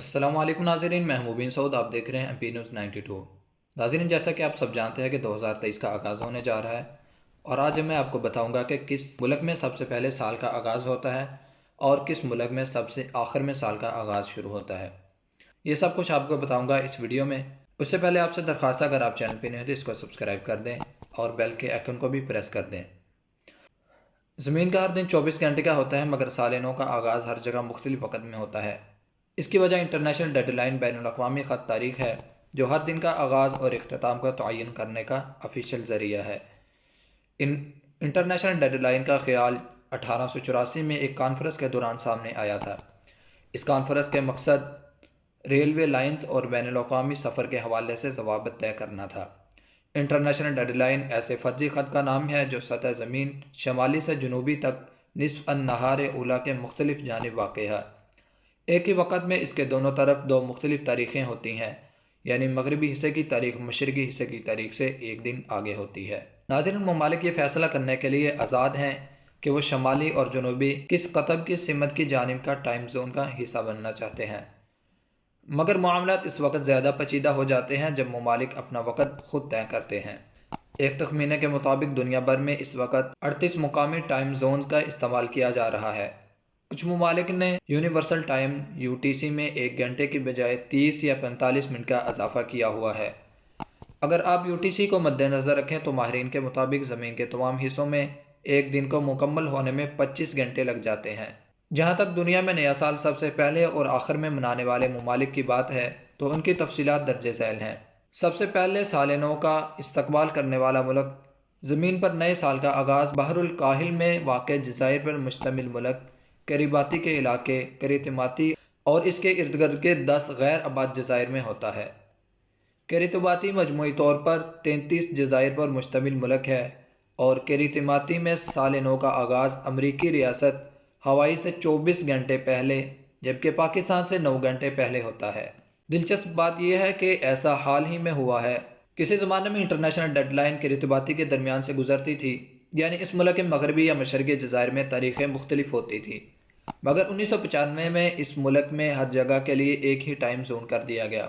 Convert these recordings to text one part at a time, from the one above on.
السلام علیکم ناظرین، میں مبین سعود، آپ دیکھ رہے ہیں ایم پی نیوز 92۔ ناظرین، جیسا کہ آپ سب جانتے ہیں کہ 2023 کا آغاز ہونے جا رہا ہے، اور آج میں آپ کو بتاؤں گا کہ کس ملک میں سب سے پہلے سال کا آغاز ہوتا ہے اور کس ملک میں سب سے آخر میں سال کا آغاز شروع ہوتا ہے۔ یہ سب کچھ آپ کو بتاؤں گا اس ویڈیو میں۔ اس سے پہلے آپ سے درخواست ہے، اگر آپ چینل پہ نہیں ہیں تو اس کو سبسکرائب کر دیں اور بیل کے آئیکن کو بھی پریس کر دیں۔ زمین کا ہر دن 24 گھنٹے کا ہوتا ہے، مگر سال نو کا آغاز ہر جگہ مختلف وقت میں ہوتا ہے۔ اس کی وجہ انٹرنیشنل ڈیڈ لائن بین الاقوامی خط تاریخ ہے، جو ہر دن کا آغاز اور اختتام کا تعین کرنے کا آفیشیل ذریعہ ہے۔ انٹرنیشنل ڈیڈ لائن کا خیال 1884 میں ایک کانفرنس کے دوران سامنے آیا تھا۔ اس کانفرنس کے مقصد ریلوے لائنز اور بین الاقوامی سفر کے حوالے سے ضوابط طے کرنا تھا۔ انٹرنیشنل ڈیڈ لائن ایسے فرضی خط کا نام ہے جو سطح زمین شمالی سے جنوبی تک نصف النہار اولیٰ کے مختلف جانب واقع ہے۔ ایک ہی وقت میں اس کے دونوں طرف دو مختلف تاریخیں ہوتی ہیں، یعنی مغربی حصے کی تاریخ مشرقی حصے کی تاریخ سے ایک دن آگے ہوتی ہے۔ ناظرین، ممالک یہ فیصلہ کرنے کے لیے آزاد ہیں کہ وہ شمالی اور جنوبی کس قطب کی سمت کی جانب کا ٹائم زون کا حصہ بننا چاہتے ہیں، مگر معاملات اس وقت زیادہ پیچیدہ ہو جاتے ہیں جب ممالک اپنا وقت خود طے کرتے ہیں۔ ایک تخمینے کے مطابق دنیا بھر میں اس وقت 38 مقامی ٹائم زونز کا استعمال کیا جا رہا ہے۔ کچھ ممالک نے یونیورسل ٹائم UTC میں 1 گھنٹے کی بجائے 30 یا 45 منٹ کا اضافہ کیا ہوا ہے۔ اگر آپ UTC کو مد نظر رکھیں تو ماہرین کے مطابق زمین کے تمام حصوں میں ایک دن کو مکمل ہونے میں 25 گھنٹے لگ جاتے ہیں۔ جہاں تک دنیا میں نیا سال سب سے پہلے اور آخر میں منانے والے ممالک کی بات ہے تو ان کی تفصیلات درج ذیل ہیں۔ سب سے پہلے سال نو کا استقبال کرنے والا ملک، زمین پر نئے سال کا آغاز بحر الکاہل میں واقع جزائر پر مشتمل ملک کریباتی کے علاقے کریتماتی اور اس کے ارد گرد کے 10 غیر آباد جزائر میں ہوتا ہے۔ کریتباتی مجموعی طور پر 33 جزائر پر مشتمل ملک ہے، اور کریتماتی میں سال نو کا آغاز امریکی ریاست ہوائی سے 24 گھنٹے پہلے جبکہ پاکستان سے 9 گھنٹے پہلے ہوتا ہے۔ دلچسپ بات یہ ہے کہ ایسا حال ہی میں ہوا ہے۔ کسی زمانے میں انٹرنیشنل ڈیڈ لائن کریتباتی کے درمیان سے گزرتی تھی، یعنی اس ملک کے مغربی یا مشرقی جزائر میں تاریخیں مختلف ہوتی تھیں، مگر 1995 میں اس ملک میں ہر جگہ کے لیے ایک ہی ٹائم زون کر دیا گیا۔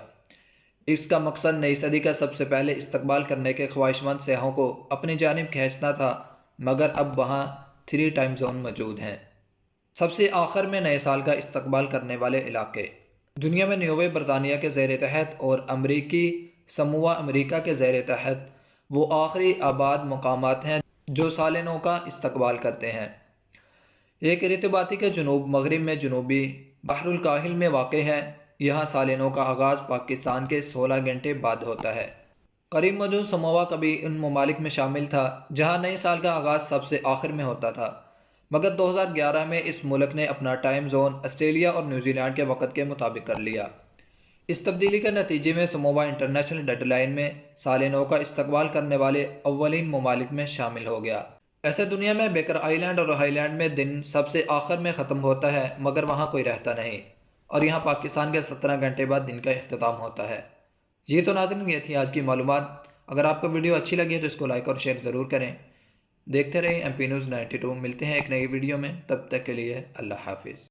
اس کا مقصد نئی صدی کا سب سے پہلے استقبال کرنے کے خواہشمند سیاحوں کو اپنی جانب کھینچنا تھا، مگر اب وہاں 3 ٹائم زون موجود ہیں۔ سب سے آخر میں نئے سال کا استقبال کرنے والے علاقے دنیا میں نیوے برطانیہ کے زیر تحت اور امریکی سموا امریکہ کے زیر تحت وہ آخری آباد مقامات ہیں جو سال نو کا استقبال کرتے ہیں۔ یہ کریتباتی کے جنوب مغرب میں جنوبی بحر الکاہل میں واقع ہے۔ یہاں سال نو کا آغاز پاکستان کے 16 گھنٹے بعد ہوتا ہے۔ قریب موجود سموا کبھی ان ممالک میں شامل تھا جہاں نئے سال کا آغاز سب سے آخر میں ہوتا تھا، مگر 2011 میں اس ملک نے اپنا ٹائم زون آسٹریلیا اور نیوزی لینڈ کے وقت کے مطابق کر لیا۔ اس تبدیلی کے نتیجے میں سموا انٹرنیشنل ڈیڈ لائن میں سال نو کا استقبال کرنے والے اولین ممالک میں شامل ہو گیا۔ ایسے دنیا میں بیکر آئی لینڈ اور ہائی لینڈ میں دن سب سے آخر میں ختم ہوتا ہے، مگر وہاں کوئی رہتا نہیں، اور یہاں پاکستان کے 17 گھنٹے بعد دن کا اختتام ہوتا ہے۔ جی تو ناظرین، یہ تھی آج کی معلومات۔ اگر آپ کو ویڈیو اچھی لگی ہے تو اس کو لائک اور شیئر ضرور کریں۔ دیکھتے رہیں ایم پی نیوز 92۔ ملتے ہیں ایک نئی ویڈیو میں، تب تک کے لیے اللہ حافظ۔